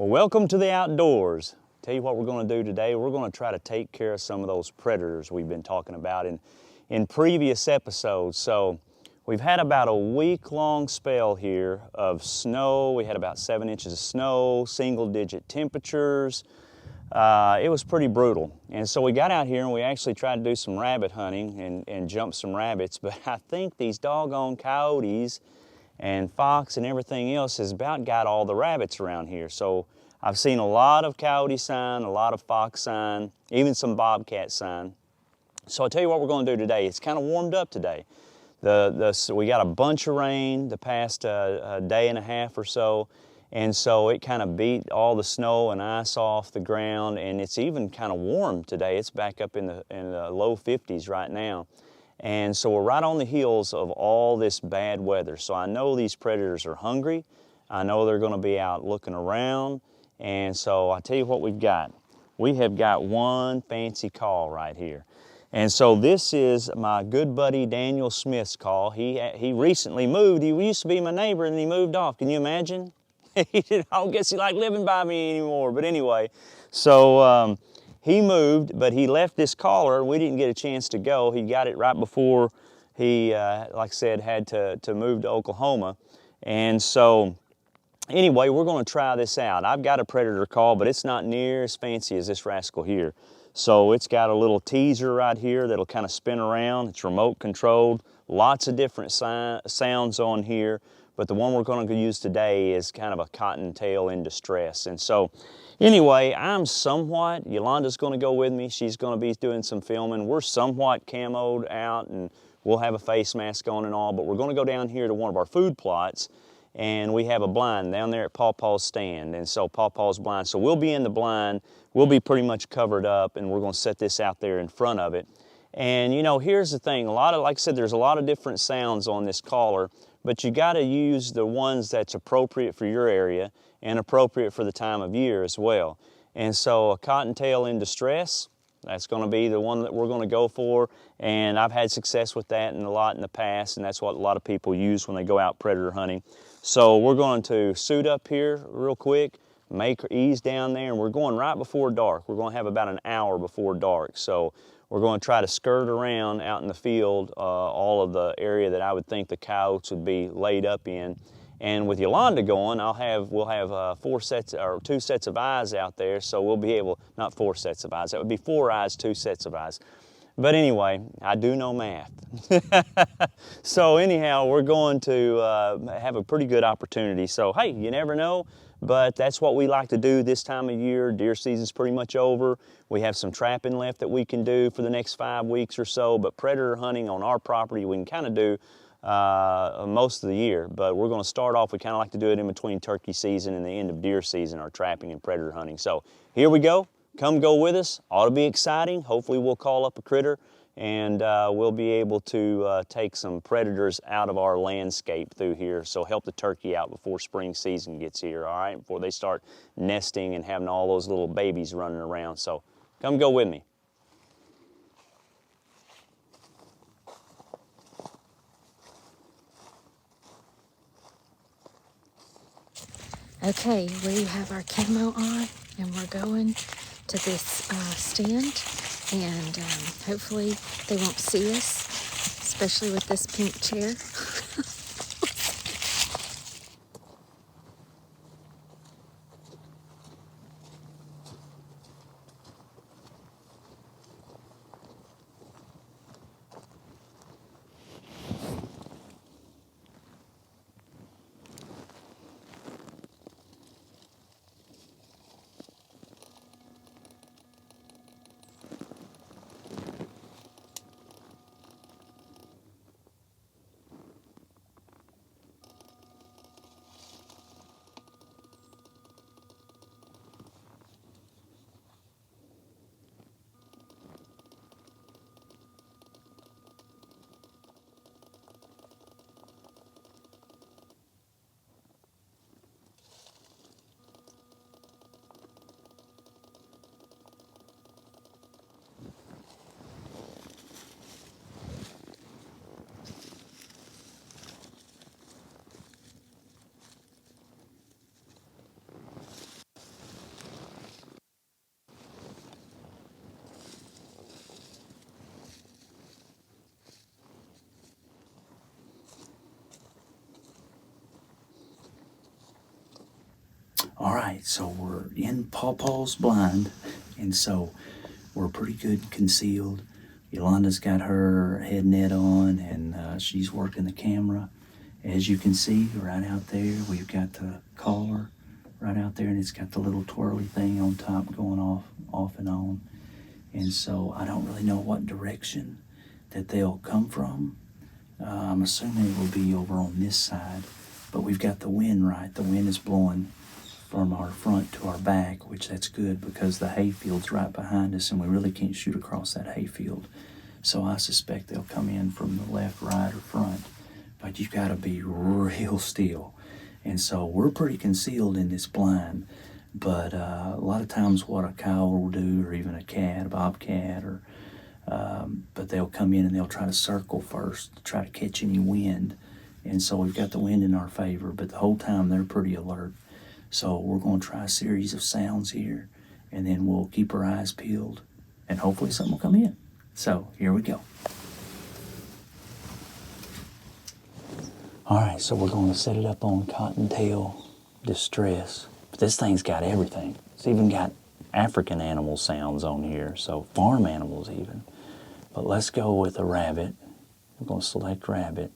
Well, welcome to the outdoors. Tell you what we're going to do today. We're going to try to take care of some of those predators we've been talking about in previous episodes. So we've had about a week-long spell here of snow. We had about 7 inches of snow, single-digit temperatures. It was pretty brutal. And so we got out here and we actually tried to do some rabbit hunting and jump some rabbits. But I think these doggone coyotes and fox and everything else has about got all the rabbits around here. So I've seen a lot of coyote sign, a lot of fox sign, even some bobcat sign. So I'll tell you what we're going to do today. It's kind of warmed up today. We got a bunch of rain the past day and a half or so, and so it kind of beat all the snow and ice off the ground, and it's even kind of warm today. It's back up in the low 50s right now. And so we're right on the heels of all this bad weather. So I know these predators are hungry. I know they're going to be out looking around. And so I tell you what we've got. We have got one fancy call right here. And so this is my good buddy Daniel Smith's call. He recently moved. He used to be my neighbor and he moved off. Can you imagine? I don't guess he liked living by me anymore. But anyway, so he moved, but he left this collar. We didn't get a chance to go. He got it right before he, like I said, had to move to Oklahoma. And so anyway, we're going to try this out. I've got a predator call, but it's not near as fancy as this rascal here. So it's got a little teaser right here that'll kind of spin around. It's remote controlled. Lots of different sounds on here. But the one we're going to use today is kind of a cottontail in distress. And so anyway, Yolanda's going to go with me. She's going to be doing some filming. We're somewhat camoed out and we'll have a face mask on and all, but we're going to go down here to one of our food plots and we have a blind down there at Paw Paw's stand. And so Paw Paw's blind. So we'll be in the blind. We'll be pretty much covered up and we're going to set this out there in front of it. And you know, here's the thing. Like I said, there's a lot of different sounds on this collar, but you got to use the ones that's appropriate for your area and appropriate for the time of year as well. And so a cottontail in distress, that's going to be the one that we're going to go for. And I've had success with that a lot in the past, and that's what a lot of people use when they go out predator hunting. So we're going to suit up here real quick, ease down there, and we're going right before dark. We're going to have about an hour before dark. So we're going to try to skirt around out in the field, all of the area that I would think the coyotes would be laid up in. And with Yolanda going, we'll have 2 sets of eyes out there, so we'll be able, not 4 sets of eyes, that would be 4 eyes, 2 sets of eyes. But anyway, I do know math. So anyhow, we're going to have a pretty good opportunity. So hey, you never know, but that's what we like to do this time of year. Deer season's pretty much over. We have some trapping left that we can do for the next 5 weeks or so, but predator hunting on our property we can kind of do most of the year, but we're going to start off, we kind of like to do it in between turkey season and the end of deer season, our trapping and predator hunting. So here we go. Come go with us. Ought to be exciting. Hopefully we'll call up a critter and we'll be able to take some predators out of our landscape through here. So help the turkey out before spring season gets here, all right, before they start nesting and having all those little babies running around. So come go with me. Okay, we have our camo on and we're going to this stand and hopefully they won't see us, especially with this pink chair. All right, so we're in Pawpaw's blind, and so we're pretty good concealed. Yolanda's got her head net on, and she's working the camera. As you can see, right out there, we've got the collar right out there, and it's got the little twirly thing on top going off and on. And so I don't really know what direction that they'll come from. I'm assuming it will be over on this side, but we've got the wind right. The wind is blowing from our front to our back, which that's good because the hayfield's right behind us and we really can't shoot across that hayfield. So I suspect they'll come in from the left, right, or front, but you've got to be real still. And so we're pretty concealed in this blind, but a lot of times what a coyote will do, or even a cat, a bobcat, or but they'll come in and they'll try to circle first to try to catch any wind. And so we've got the wind in our favor, but the whole time they're pretty alert. So we're going to try a series of sounds here, and then we'll keep our eyes peeled, and hopefully something will come in. So here we go. All right, so we're going to set it up on Cottontail Distress. But this thing's got everything. It's even got African animal sounds on here, so farm animals even. But let's go with a rabbit. We're going to select rabbit.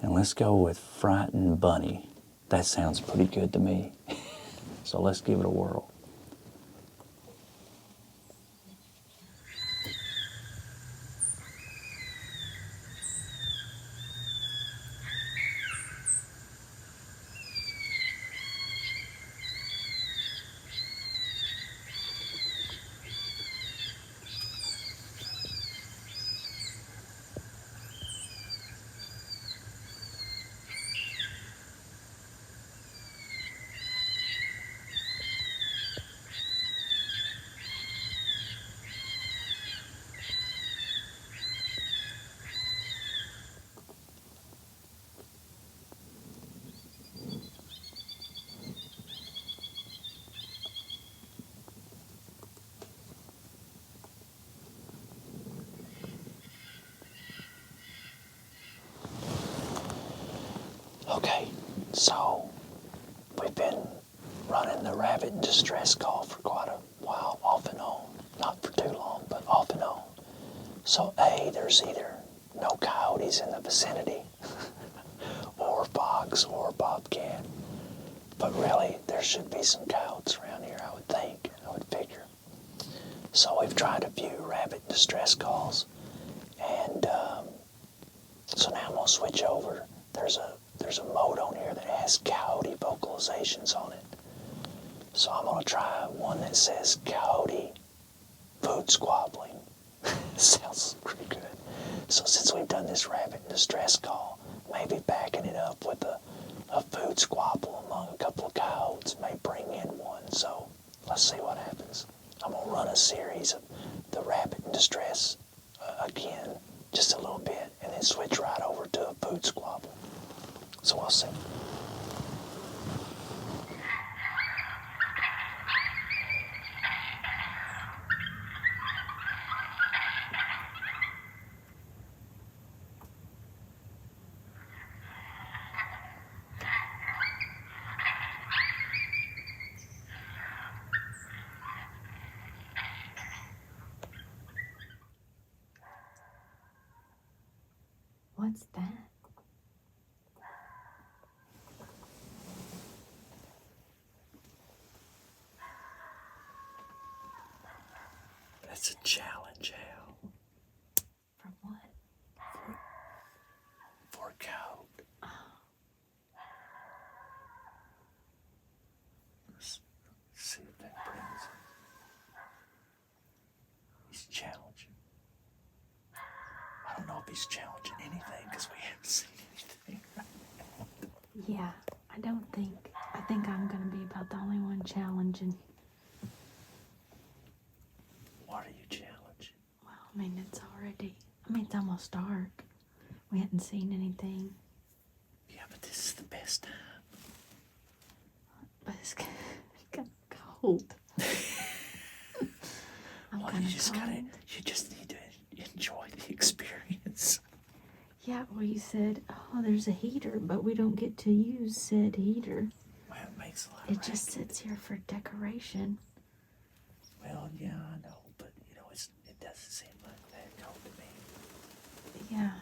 And let's go with frightened bunny. That sounds pretty good to me. So let's give it a whirl. Okay, so we've been running the rabbit distress call for quite a while, off and on. Not for too long, but off and on. So A, there's either no coyotes in the vicinity, or fox, or bobcat. But really, there should be some coyotes around here, I would think, I would figure. So we've tried a few rabbit distress calls, and so now I'm going to switch over. There's a mode on here that has coyote vocalizations on it. So I'm going to try one that says coyote food squabbling. Sounds pretty good. So since we've done this rabbit distress call, maybe backing it up with a food squabble among a couple of coyotes may bring in one. So let's see what happens. I'm going to run a series of the rabbit distress again, just a little bit, and then switch right over to a food squabble. So we'll see. What's that? That's a challenge, Hal. From what? For a coyote. Oh. Let's see if that brings him. He's challenging. I don't know if he's challenging anything because we haven't seen anything. Yeah, I think I'm going to be about the only one challenging. What are you challenging? Well, it's almost dark. We hadn't seen anything. Yeah, but this is the best time. But it's kind of cold. Well, you just need to enjoy the experience. Yeah, well, you said, oh, there's a heater, but we don't get to use said heater. Well, it makes a lot of It just sits here for decoration. Well, yeah, I know, but it doesn't seem like that cold to me. Yeah,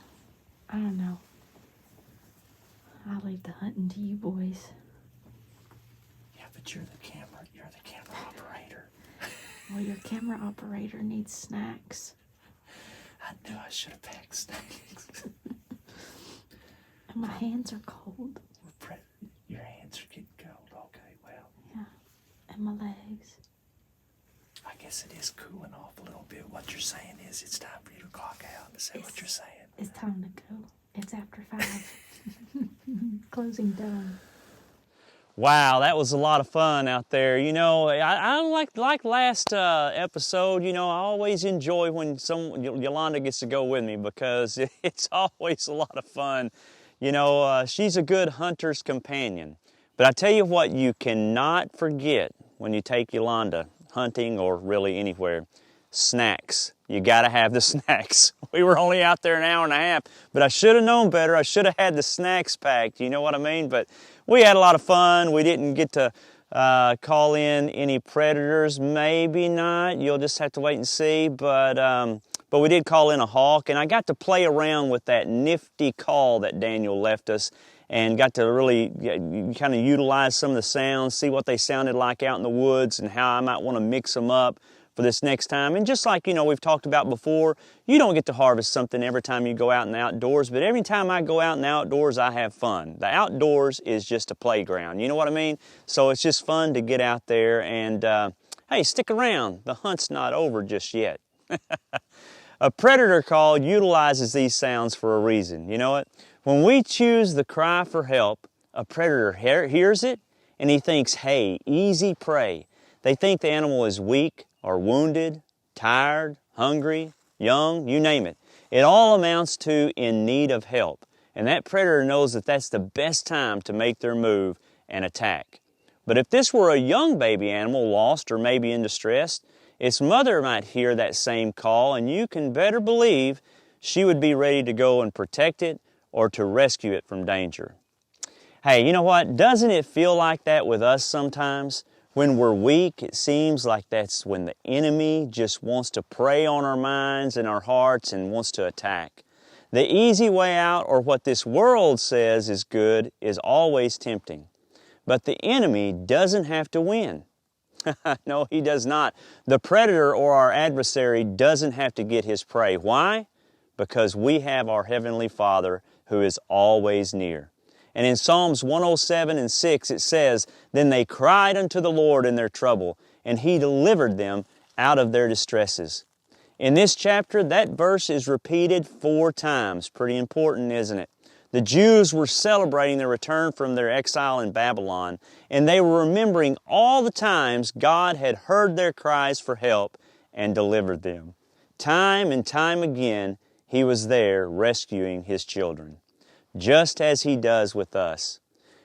I don't know. I'll leave the hunting to you boys. Yeah, but you're the camera operator. Well, your camera operator needs snacks. I knew I should have packed snacks. And my hands are cold. Your hands are getting cold. Okay, well. Yeah, and my legs. I guess it is cooling off a little bit. What you're saying is it's time for you to clock out. Is that what you're saying? It's time to go. It's after 5. Closing done. Wow, that was a lot of fun out there. I like last episode, I always enjoy when Yolanda gets to go with me because it's always a lot of fun. She's a good hunter's companion. But I tell you what, you cannot forget when you take Yolanda hunting or really anywhere, snacks. You got to have the snacks. We were only out there an hour and a half, but I should have known better. I should have had the snacks packed, you know what I mean? But we had a lot of fun. We didn't get to call in any predators, maybe not. You'll just have to wait and see. But we did call in a hawk, and I got to play around with that nifty call that Daniel left us and got to really kind of utilize some of the sounds, see what they sounded like out in the woods and how I might want to mix them up for this next time. And just like, we've talked about before, you don't get to harvest something every time you go out in the outdoors, but every time I go out in the outdoors, I have fun. The outdoors is just a playground, you know what I mean? So it's just fun to get out there and, hey, stick around. The hunt's not over just yet. A predator call utilizes these sounds for a reason. You know what? When we choose the cry for help, a predator hears it and he thinks, hey, easy prey. They think the animal is weak or wounded, tired, hungry, young, you name it. It all amounts to in need of help. And that predator knows that that's the best time to make their move and attack. But if this were a young baby animal lost or maybe in distress, its mother might hear that same call, and you can better believe she would be ready to go and protect it or to rescue it from danger. Hey, you know what? Doesn't it feel like that with us sometimes? When we're weak, it seems like that's when the enemy just wants to prey on our minds and our hearts and wants to attack. The easy way out, or what this world says is good, is always tempting. But the enemy doesn't have to win. No, he does not. The predator or our adversary doesn't have to get his prey. Why? Because we have our Heavenly Father who is always near. And in Psalms 107:6 it says, "Then they cried unto the Lord in their trouble, and He delivered them out of their distresses." In this chapter, that verse is repeated 4 times. Pretty important, isn't it? The Jews were celebrating their return from their exile in Babylon, and they were remembering all the times God had heard their cries for help and delivered them. Time and time again, He was there rescuing His children, just as He does with us.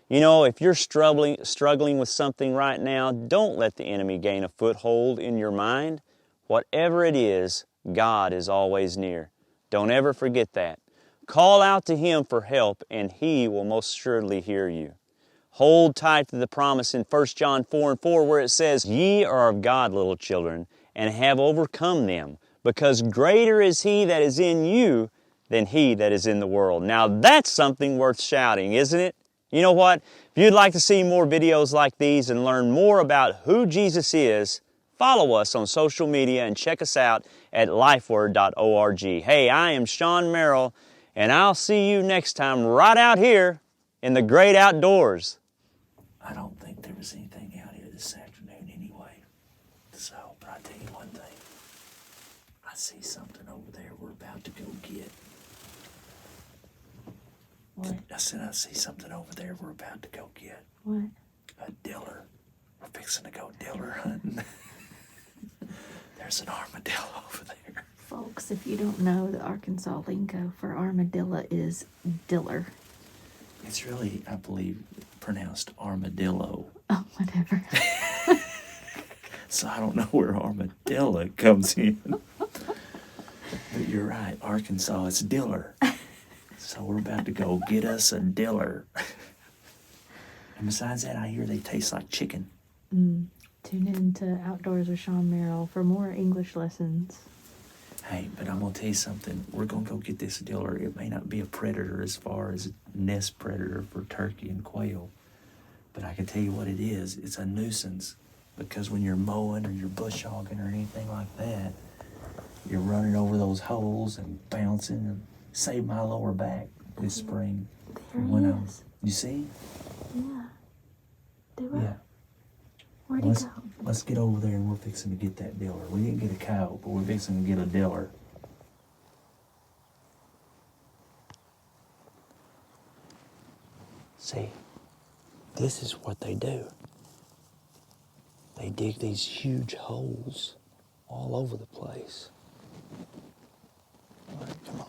If you're struggling with something right now, don't let the enemy gain a foothold in your mind. Whatever it is, God is always near. Don't ever forget that. Call out to Him for help, and He will most surely hear you. Hold tight to the promise in 1 John 4:4 where it says, "Ye are of God, little children, and have overcome them, because greater is He that is in you than he that is in the world." Now that's something worth shouting, isn't it? You know what? If you'd like to see more videos like these and learn more about who Jesus is, follow us on social media and check us out at lifeword.org. Hey, I am Shaun Merrell, and I'll see you next time right out here in the great outdoors. I don't think there was anything out here this afternoon anyway. So, but I'll tell you one thing. I see something over there we're about to go get. What? I said I see something over there we're about to go get. What? A diller. We're fixing to go diller hunting. There's an armadillo over there. Folks, if you don't know, the Arkansas lingo for armadillo is diller. It's really, I believe, pronounced armadillo. Oh, whatever. So I don't know where armadillo comes in. But you're right, Arkansas, it's diller. So we're about to go get us a diller. And besides that, I hear they taste like chicken. Tune in to Outdoors with Shaun Merrell for more English lessons. Hey, but I'm gonna tell you something. We're gonna go get this diller. It may not be a predator as far as a nest predator for turkey and quail, but I can tell you what it is. It's a nuisance because when you're mowing or you're bush hogging or anything like that, you're running over those holes and bouncing and saved my lower back this spring. There when he I'm, is. you see? Yeah. Do it. Yeah. Where'd he go? Let's get over there and we're fixing to get that diller. We didn't get a cow, but we're fixing to get a diller. See, this is what they do. They dig these huge holes all over the place. All right, come on.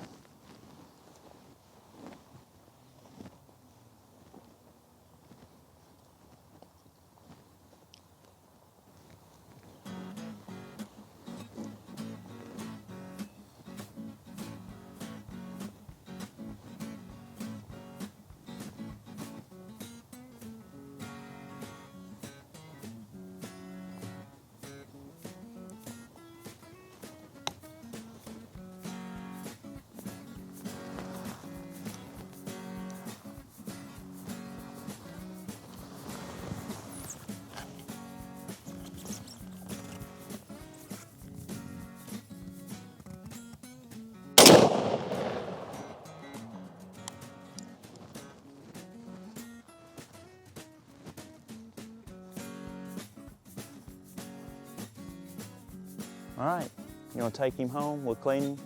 All right, you wanna take him home? We'll clean him,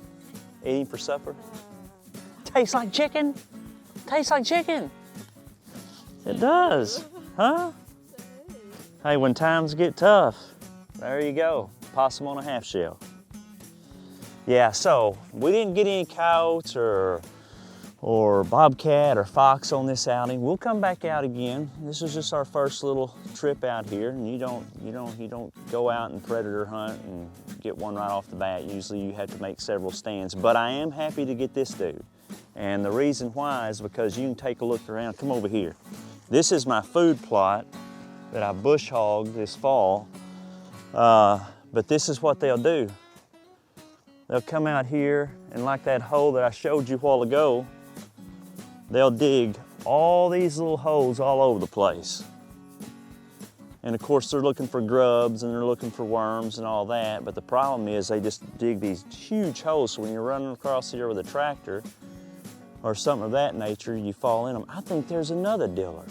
eat him for supper. Tastes like chicken. Tastes like chicken. It does, huh? Hey, when times get tough, there you go. Possum on a half shell. Yeah, so we didn't get any coyotes or bobcat or fox on this outing. We'll come back out again. This is just our first little trip out here, and you don't go out and predator hunt and get one right off the bat. Usually you have to make several stands, but I am happy to get this dude. And the reason why is because you can take a look around. Come over here. This is my food plot that I bush hogged this fall, but this is what they'll do. They'll come out here, and like that hole that I showed you a while ago, they'll dig all these little holes all over the place. And of course they're looking for grubs and they're looking for worms and all that, but the problem is they just dig these huge holes, so when you're running across here with a tractor or something of that nature, you fall in them. I think there's another diller.